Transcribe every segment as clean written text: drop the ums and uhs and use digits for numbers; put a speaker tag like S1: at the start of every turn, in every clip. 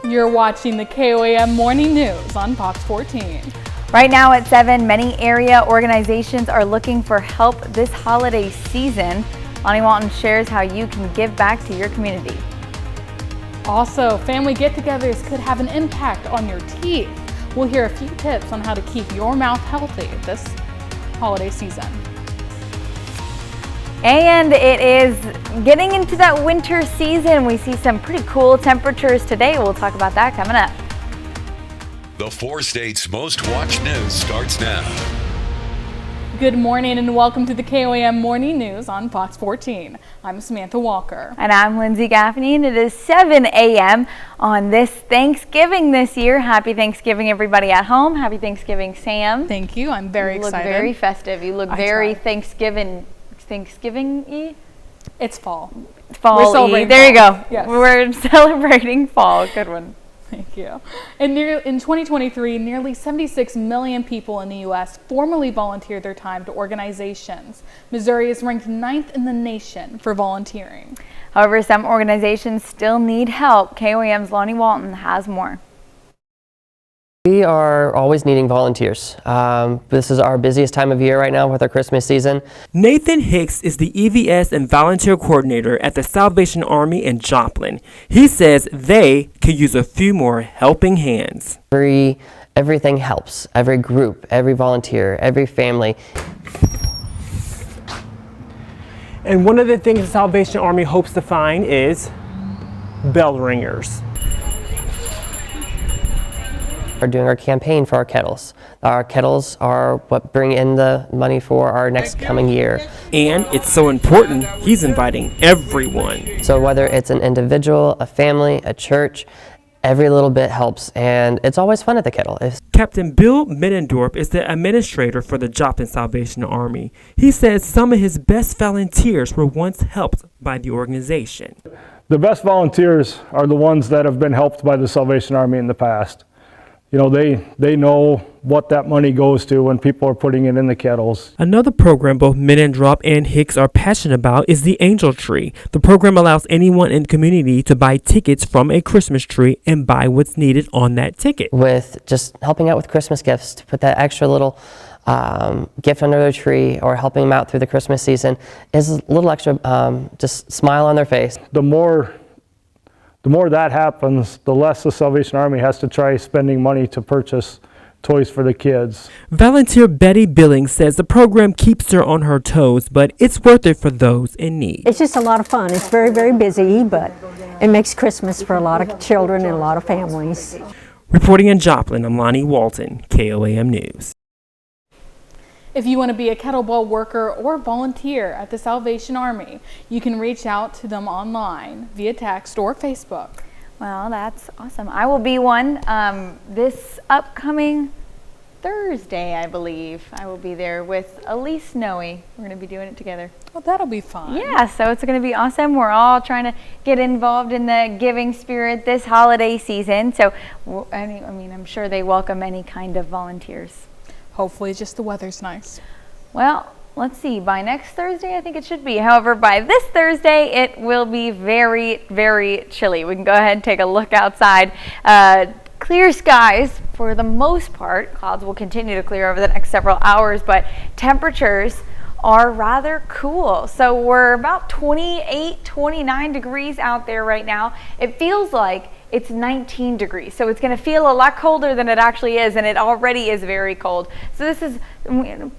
S1: You're watching the KOAM Morning News on Fox 14.
S2: Right now at 7, many area organizations are looking for help this holiday season. Lonnie Walton shares how you can give back to your community.
S1: Also, family get-togethers could have an impact on your teeth. We'll hear a few tips on how to keep your mouth healthy this holiday season.
S2: And it is getting into that winter season. We see some pretty cool temperatures today. We'll talk about that coming up.
S3: The 4 states' most watched news starts now.
S1: Good morning and welcome to the KOAM Morning News on Fox 14. I'm Samantha Walker.
S2: And I'm Lindsay Gaffney, and it is 7 a.m. on this Thanksgiving this year. Happy Thanksgiving, everybody at home. Happy Thanksgiving, Sam.
S1: Thank you. I'm very excited.
S2: You look very festive. You look very Thanksgiving-y.
S1: It's fall.
S2: Fall-y. There you go.
S1: Yes.
S2: We're celebrating fall. Good one.
S1: Thank you. In 2023, nearly 76 million people in the U.S. formally volunteered their time to organizations. Missouri is ranked 9th in the nation for volunteering.
S2: However, some organizations still need help. KOAM's Lonnie Walton has more.
S4: We are always needing volunteers. This is our busiest time of year right now with our Christmas season.
S5: Nathan Hicks is the EVS and volunteer coordinator at the Salvation Army in Joplin. He says they could use a few more helping hands.
S4: Everything helps. Every group, every volunteer, every family.
S5: And one of the things the Salvation Army hopes to find is bell ringers.
S4: We're doing our campaign for our kettles. Our kettles are what bring in the money for our next coming year.
S5: And it's so important, he's inviting everyone.
S4: So whether it's an individual, a family, a church, every little bit helps, and it's always fun at the kettle.
S5: Captain Bill Middendorf is the administrator for the Joplin Salvation Army. He says some of his best volunteers were once helped by the organization.
S6: The best volunteers are the ones that have been helped by the Salvation Army in the past. You know, they know what that money goes to when people are putting it in the kettles.
S5: Another program both Middendorf and Hicks are passionate about is the Angel Tree. The program allows anyone in the community to buy tickets from a Christmas tree and buy what's needed on that ticket.
S4: With just helping out with Christmas gifts, to put that extra little gift under their tree or helping them out through the Christmas season is a little extra just smile on their face.
S6: The more that happens, the less the Salvation Army has to try spending money to purchase toys for the kids.
S5: Volunteer Betty Billings says the program keeps her on her toes, but it's worth it for those in need.
S7: It's just a lot of fun. It's very, very busy, but it makes Christmas for a lot of children and a lot of families.
S5: Reporting in Joplin, I'm Lonnie Walton, KOAM News.
S1: If you want to be a kettlebell worker or volunteer at the Salvation Army, you can reach out to them online via text or Facebook.
S2: Well, that's awesome. I will be one this upcoming Thursday, I believe. I will be there with Elise Snowy. We're going to be doing it together.
S1: Well, that'll be fun.
S2: Yeah, so it's going to be awesome. We're all trying to get involved in the giving spirit this holiday season. So, I mean, I'm sure they welcome any kind of volunteers.
S1: Hopefully just the weather's nice.
S2: Well, let's see. By next Thursday, I think it should be. However, by this Thursday, it will be very, very chilly. We can go ahead and take a look outside. Clear skies for the most part. Clouds will continue to clear over the next several hours, but temperatures are rather cool. So we're about 28, 29 degrees out there right now. It feels like it's 19 degrees, so it's going to feel a lot colder than it actually is, and it already is very cold. So this is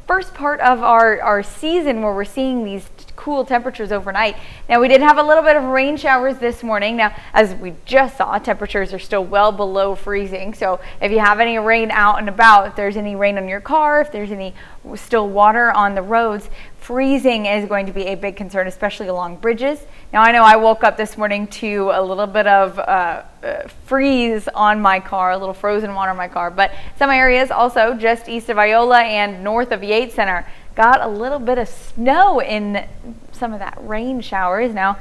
S2: first part of our season where we're seeing these cool temperatures overnight. Now, we did have a little bit of rain showers this morning. Now, as we just saw, temperatures are still well below freezing. So if you have any rain out and about, if there's any rain on your car, if there's any still water on the roads, freezing is going to be a big concern, especially along bridges. Now, I know I woke up this morning to a little bit of freeze on my car, a little frozen water on my car, but some areas also just east of Iola and north of Yates Center got a little bit of snow in some of that rain showers. Now,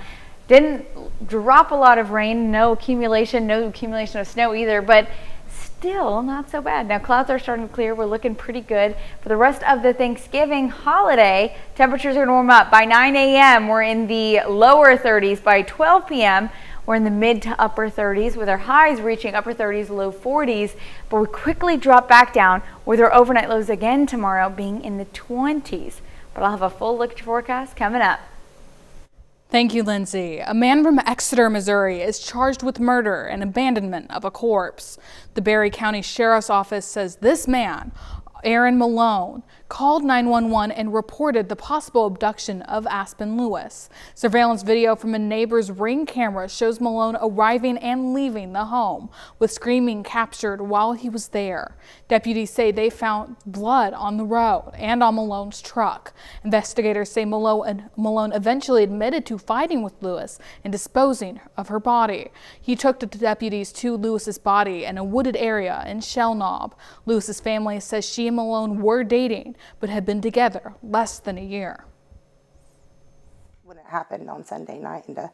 S2: didn't drop a lot of rain, no accumulation of snow either, but still not so bad. Now, clouds are starting to clear. We're looking pretty good. For the rest of the Thanksgiving holiday, temperatures are going to warm up. By 9 a.m., we're in the lower 30s. By 12 p.m., We're in the mid to upper 30s with our highs reaching upper 30s, low 40s, but we quickly drop back down with our overnight lows again tomorrow being in the 20s. But I'll have a full look at your forecast coming up.
S1: Thank you, Lindsay. A man from Exeter, Missouri is charged with murder and abandonment of a corpse. The Berry County Sheriff's Office says this man, Aaron Malone, called 911 and reported the possible abduction of Aspen Lewis. Surveillance video from a neighbor's Ring camera shows Malone arriving and leaving the home, with screaming captured while he was there. Deputies say they found blood on the road and on Malone's truck. Investigators say Malone eventually admitted to fighting with Lewis and disposing of her body. He took the deputies to Lewis's body in a wooded area in Shell Knob. Lewis's family says she and Malone were dating, but had been together less than a year.
S8: When it happened on Sunday night into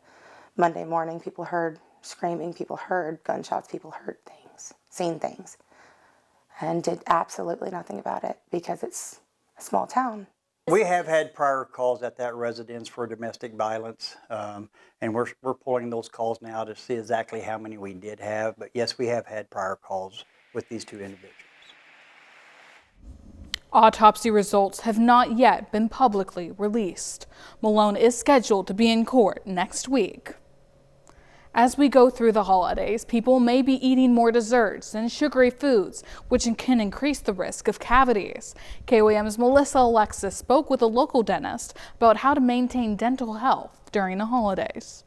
S8: Monday morning, people heard screaming, people heard gunshots, people heard things, seen things, and did absolutely nothing about it because it's a small town.
S9: We have had prior calls at that residence for domestic violence, and we're pulling those calls now to see exactly how many we did have. But yes, we have had prior calls with these two individuals.
S1: Autopsy results have not yet been publicly released. Malone is scheduled to be in court next week. As we go through the holidays, people may be eating more desserts and sugary foods, which can increase the risk of cavities. KOAM's Melissa Alexis spoke with a local dentist about how to maintain dental health during the holidays.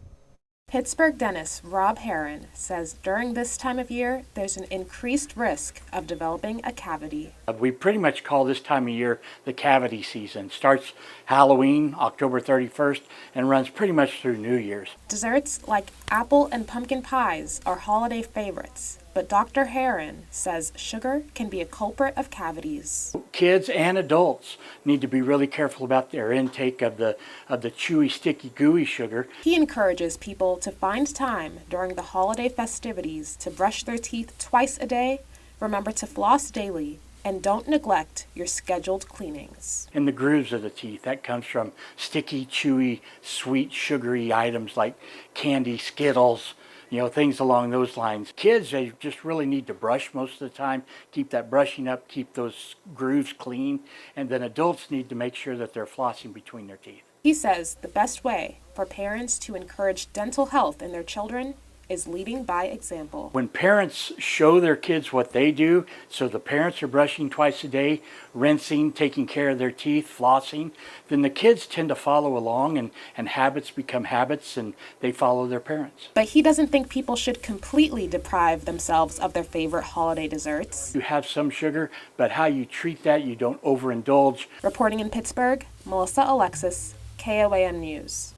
S10: Pittsburgh dentist Rob Heron says during this time of year, there's an increased risk of developing a cavity.
S11: We pretty much call this time of year the cavity season. Starts Halloween, October 31st, and runs pretty much through New Year's.
S10: Desserts like apple and pumpkin pies are holiday favorites, but Dr. Heron says sugar can be a culprit of cavities.
S11: Kids and adults need to be really careful about their intake of the chewy, sticky, gooey sugar.
S10: He encourages people to find time during the holiday festivities to brush their teeth twice a day, remember to floss daily, and don't neglect your scheduled cleanings.
S11: In the grooves of the teeth, that comes from sticky, chewy, sweet, sugary items like candy, Skittles, things along those lines. Kids, they just really need to brush most of the time, keep that brushing up, keep those grooves clean, and then adults need to make sure that they're flossing between their teeth.
S10: He says the best way for parents to encourage dental health in their children is leading by example.
S11: When parents show their kids what they do, so the parents are brushing twice a day, rinsing, taking care of their teeth, flossing, then the kids tend to follow along and habits become habits and they follow their parents.
S10: But he doesn't think people should completely deprive themselves of their favorite holiday desserts.
S11: You have some sugar, but how you treat that, you don't overindulge.
S10: Reporting in Pittsburgh, Melissa Alexis, KOAM News.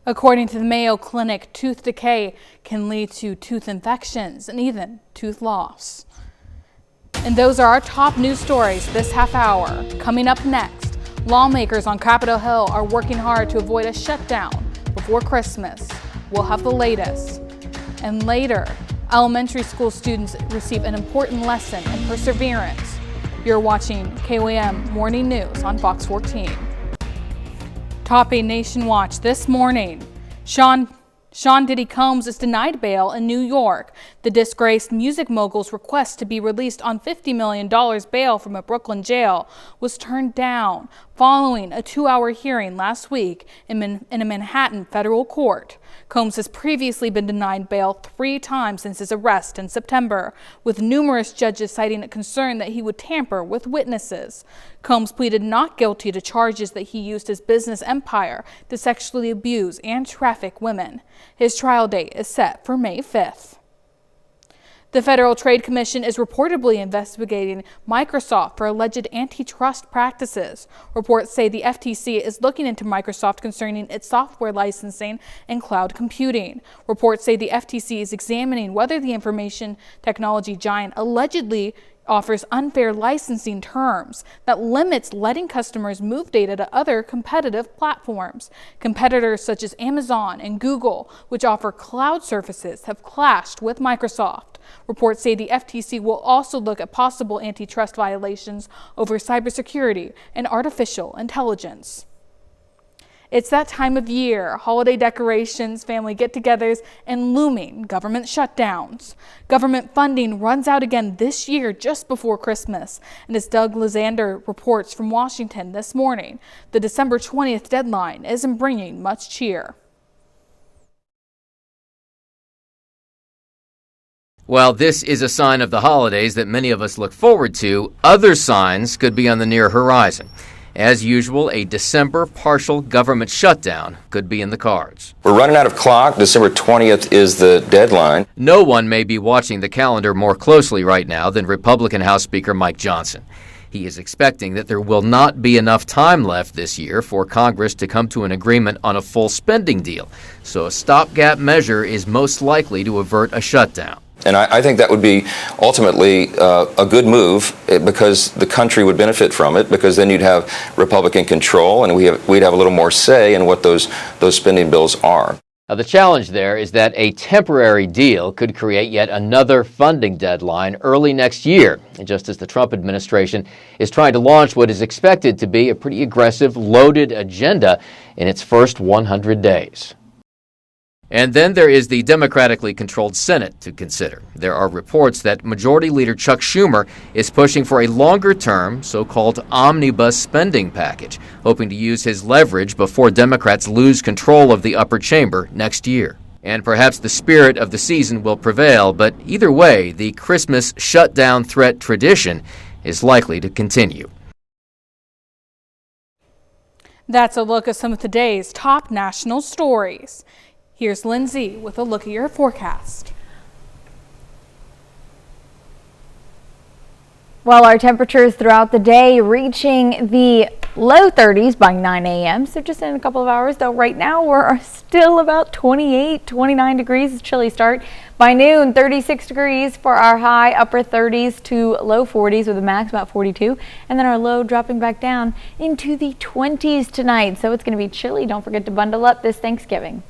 S1: According to the Mayo Clinic, tooth decay can lead to tooth infections and even tooth loss. And those are our top news stories this half hour. Coming up next, lawmakers on Capitol Hill are working hard to avoid a shutdown before Christmas. We'll have the latest. And later, elementary school students receive an important lesson in perseverance. You're watching KOAM Morning News on Fox 14. Topping Nation Watch this morning, Sean Diddy Combs is denied bail in New York. The disgraced music mogul's request to be released on $50 million bail from a Brooklyn jail was turned down following a 2-hour hearing last week in a Manhattan federal court. Combs has previously been denied bail 3 times since his arrest in September, with numerous judges citing a concern that he would tamper with witnesses. Combs pleaded not guilty to charges that he used his business empire to sexually abuse and traffic women. His trial date is set for May 5th. The Federal Trade Commission is reportedly investigating Microsoft for alleged antitrust practices. Reports say the FTC is looking into Microsoft concerning its software licensing and cloud computing. Reports say the FTC is examining whether the information technology giant allegedly offers unfair licensing terms that limits letting customers move data to other competitive platforms. Competitors such as Amazon and Google, which offer cloud services, have clashed with Microsoft. Reports say the FTC will also look at possible antitrust violations over cybersecurity and artificial intelligence. It's that time of year, holiday decorations, family get-togethers, and looming government shutdowns. Government funding runs out again this year just before Christmas. And as Doug Lizander reports from Washington this morning, the December 20th deadline isn't bringing much cheer.
S12: While this is a sign of the holidays that many of us look forward to, other signs could be on the near horizon. As usual, a December partial government shutdown could be in the cards.
S13: We're running out of clock. December 20th is the deadline.
S12: No one may be watching the calendar more closely right now than Republican House Speaker Mike Johnson. He is expecting that there will not be enough time left this year for Congress to come to an agreement on a full spending deal, so a stopgap measure is most likely to avert a shutdown.
S13: And I think that would be ultimately a good move because the country would benefit from it, because then you'd have Republican control and we'd have a little more say in what those spending bills are.
S12: Now, the challenge there is that a temporary deal could create yet another funding deadline early next year, just as the Trump administration is trying to launch what is expected to be a pretty aggressive, loaded agenda in its first 100 days. And then there is the democratically controlled Senate to consider. There are reports that Majority Leader Chuck Schumer is pushing for a longer-term, so-called omnibus spending package, hoping to use his leverage before Democrats lose control of the upper chamber next year. And perhaps the spirit of the season will prevail, but either way, the Christmas shutdown threat tradition is likely to continue.
S1: That's a look at some of today's top national stories. Here's Lindsay with a look at your forecast.
S2: Well, our temperatures throughout the day reaching the low 30s by 9 a.m. So just in a couple of hours, though right now we're still about 28, 29 degrees. It's a chilly start. By noon, 36 degrees for our high, upper 30s to low 40s with a max about 42. And then our low dropping back down into the 20s tonight. So it's going to be chilly. Don't forget to bundle up this Thanksgiving.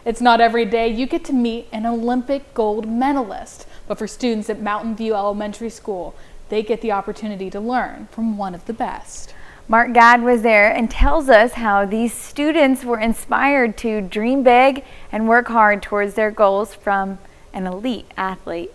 S1: It's not every day you get to meet an Olympic gold medalist, but for students at Mountain View Elementary School, they get the opportunity to learn from one of the best.
S2: Mark Gadd was there and tells us how these students were inspired to dream big and work hard towards their goals from an elite athlete.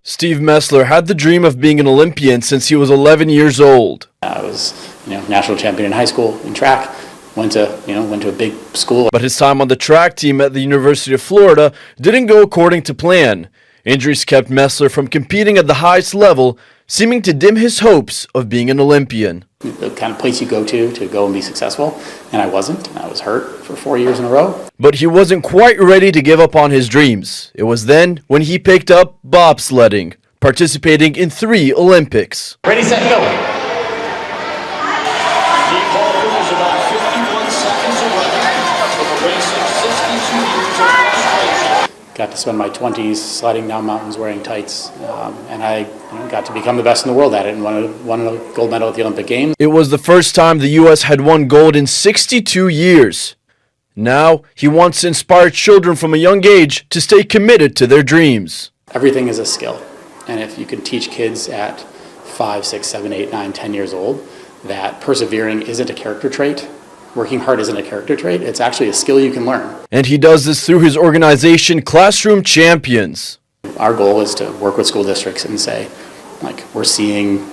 S14: Steve Messler had the dream of being an Olympian since he was 11 years old.
S15: I was, national champion in high school in track. Went to a big school.
S14: But his time on the track team at the University of Florida didn't go according to plan. Injuries kept Messler from competing at the highest level, seeming to dim his hopes of being an Olympian.
S15: The kind of place you go to go and be successful, and I wasn't. And I was hurt for 4 years in a row.
S14: But he wasn't quite ready to give up on his dreams. It was then when he picked up bobsledding, participating in 3 Olympics.
S15: Ready, set, go. Got to spend my 20s sliding down mountains wearing tights, and I got to become the best in the world at it and won a gold medal at the Olympic Games.
S14: It was the first time the U.S. had won gold in 62 years. Now, he wants to inspire children from a young age to stay committed to their dreams.
S15: Everything is a skill, and if you can teach kids at 5, 6, 7, 8, 9, 10 years old that persevering isn't a character trait, working hard isn't a character trait, it's actually a skill you can learn.
S14: And he does this through his organization, Classroom Champions.
S15: Our goal is to work with school districts and say, we're seeing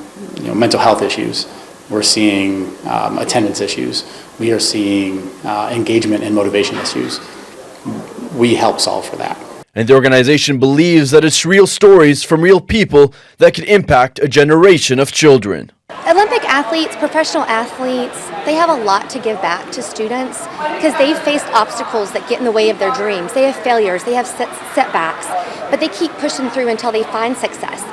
S15: mental health issues, we're seeing attendance issues, we are seeing engagement and motivation issues. We help solve for that.
S14: And the organization believes that it's real stories from real people that can impact a generation of children.
S16: Olympic athletes, professional athletes, they have a lot to give back to students because they've faced obstacles that get in the way of their dreams. They have failures, they have setbacks, but they keep pushing through until they find success.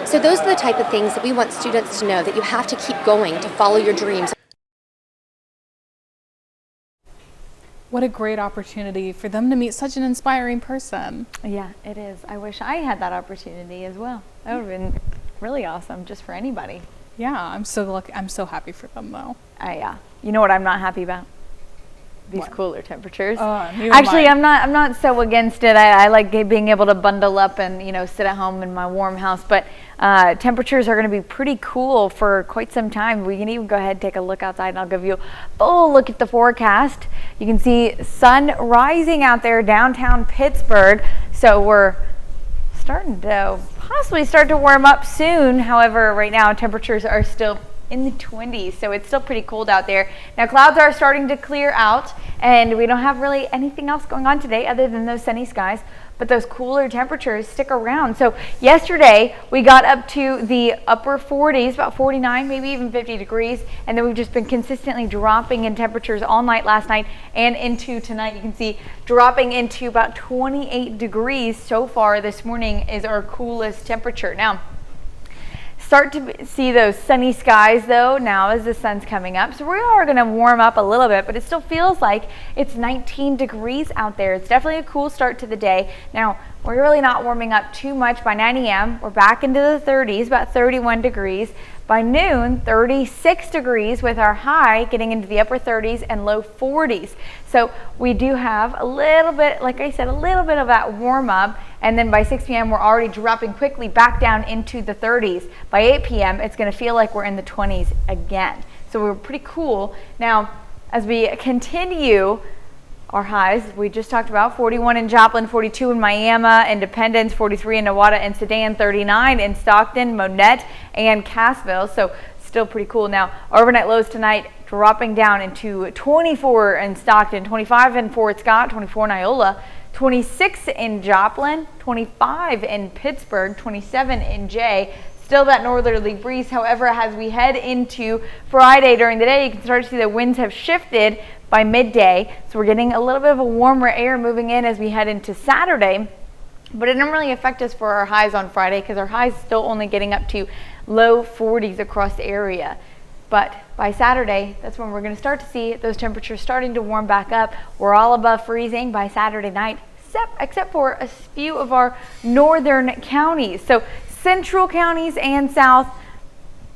S16: So those are the type of things that we want students to know, that you have to keep going to follow your dreams.
S1: What a great opportunity for them to meet such an inspiring person.
S2: Yeah, it is. I wish I had that opportunity as well. That would have been really awesome just for anybody.
S1: Yeah, I'm so lucky. I'm so happy for them though.
S2: Yeah. You know what I'm not happy about? these cooler temperatures.
S1: Neither
S2: Actually,
S1: am
S2: I'm not so against it. I like being able to bundle up and sit at home in my warm house. But temperatures are going to be pretty cool for quite some time. We can even go ahead and take a look outside, and I'll give you a full look at the forecast. You can see sun rising out there downtown Pittsburgh. So we're starting to possibly start to warm up soon. However, right now temperatures are still in the 20s, so it's still pretty cold out there. Now clouds are starting to clear out, and we don't have really anything else going on today other than those sunny skies, but those cooler temperatures stick around. So yesterday we got up to the upper 40s, about 49, maybe even 50 degrees, and then we've just been consistently dropping in temperatures all night last night and into tonight. You can see dropping into about 28 degrees so far this morning is our coolest temperature. Now, start to see those sunny skies though now as the sun's coming up, so we are going to warm up a little bit, but it still feels like it's 19 degrees out there. It's definitely a cool start to the day. Now we're really not warming up too much. By 9 a.m. we're back into the 30s, about 31 degrees. By noon, 36 degrees with our high getting into the upper 30s and low 40s. So we do have a little bit, like I said, a little bit of that warm up. And then by 6 p.m. we're already dropping quickly back down into the 30s. By 8 p.m. it's going to feel like we're in the 20s again. So we're pretty cool. Now, as we continue our highs, we just talked about 41 in Joplin, 42 in Miami, Independence, 43 in Nowata and Sedan, 39 in Stockton, Monette, and Cassville. So still pretty cool. Now, overnight lows tonight dropping down into 24 in Stockton, 25 in Fort Scott, 24 in Iola, 26 in Joplin, 25 in Pittsburgh, 27 in Jay. Still that northerly breeze. However, as we head into Friday during the day, you can start to see the winds have shifted by midday. So we're getting a little bit of a warmer air moving in as we head into Saturday. But it didn't really affect us for our highs on Friday because our highs still only getting up to low 40s across the area. But by Saturday, that's when we're going to start to see those temperatures starting to warm back up. We're all above freezing by Saturday night, except for a few of our northern counties. So central counties and south,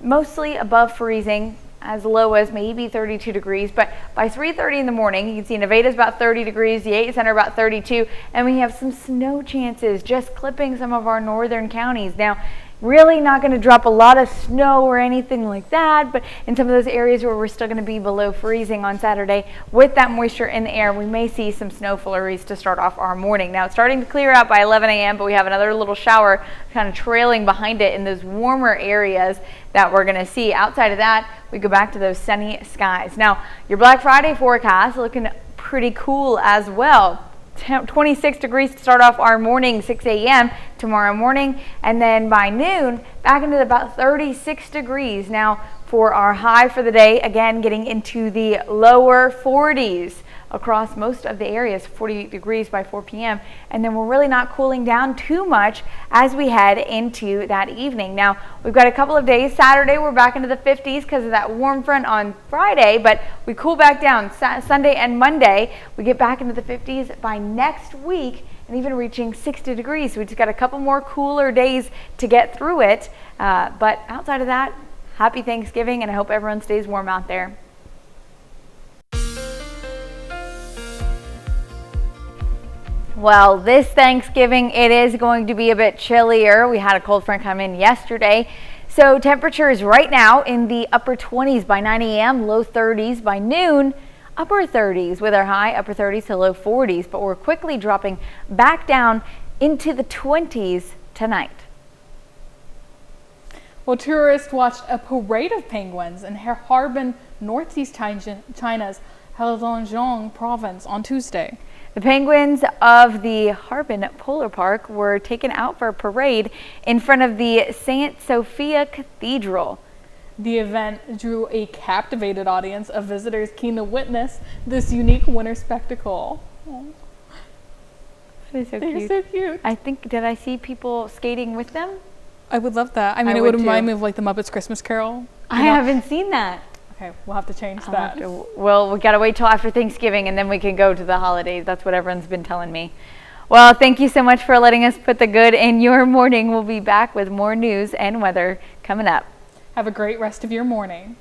S2: mostly above freezing, as low as maybe 32 degrees. But by 3:30 in the morning, you can see Nevada's about 30 degrees, the 8 Center about 32, and we have some snow chances just clipping some of our northern counties. Now, really not going to drop a lot of snow or anything like that, but in some of those areas where we're still going to be below freezing on Saturday, with that moisture in the air, we may see some snow flurries to start off our morning. Now, it's starting to clear out by 11 a.m., but we have another little shower kind of trailing behind it in those warmer areas that we're going to see. Outside of that, we go back to those sunny skies. Now, your Black Friday forecast looking pretty cool as well. 26 degrees to start off our morning, 6 a.m. tomorrow morning, and then by noon back into about 36 degrees. Now for our high for the day, again getting into the lower 40s across most of the areas, 48 degrees by 4 p.m. And then we're really not cooling down too much as we head into that evening. Now, we've got a couple of days. Saturday, we're back into the 50s because of that warm front on Friday, but we cool back down Sunday and Monday. We get back into the 50s by next week and even reaching 60 degrees. So we just got a couple more cooler days to get through it. But outside of that, happy Thanksgiving, and I hope everyone stays warm out there. Well, this Thanksgiving, it is going to be a bit chillier. We had a cold front come in yesterday. So temperatures right now in the upper 20s by 9 a.m., low 30s by noon, upper 30s with our high upper 30s to low 40s. But we're quickly dropping back down into the 20s tonight.
S1: Well, tourists watched a parade of penguins in Harbin, northeast China's Heilongjiang province on Tuesday.
S2: The penguins of the Harbin Polar Park were taken out for a parade in front of the St. Sophia Cathedral.
S1: The event drew a captivated audience of visitors keen to witness this unique winter spectacle.
S2: That is so
S1: They're
S2: cute.
S1: so cute.
S2: I think, did I see people skating with them?
S1: I would love that. I mean, it would remind me of like the Muppets Christmas Carol.
S2: I haven't seen that.
S1: Okay, we'll have to change that.
S2: Well, we got to wait till after Thanksgiving and then we can go to the holidays. That's what everyone's been telling me. Well, thank you so much for letting us put the good in your morning. We'll be back with more news and weather coming up.
S1: Have a great rest of your morning.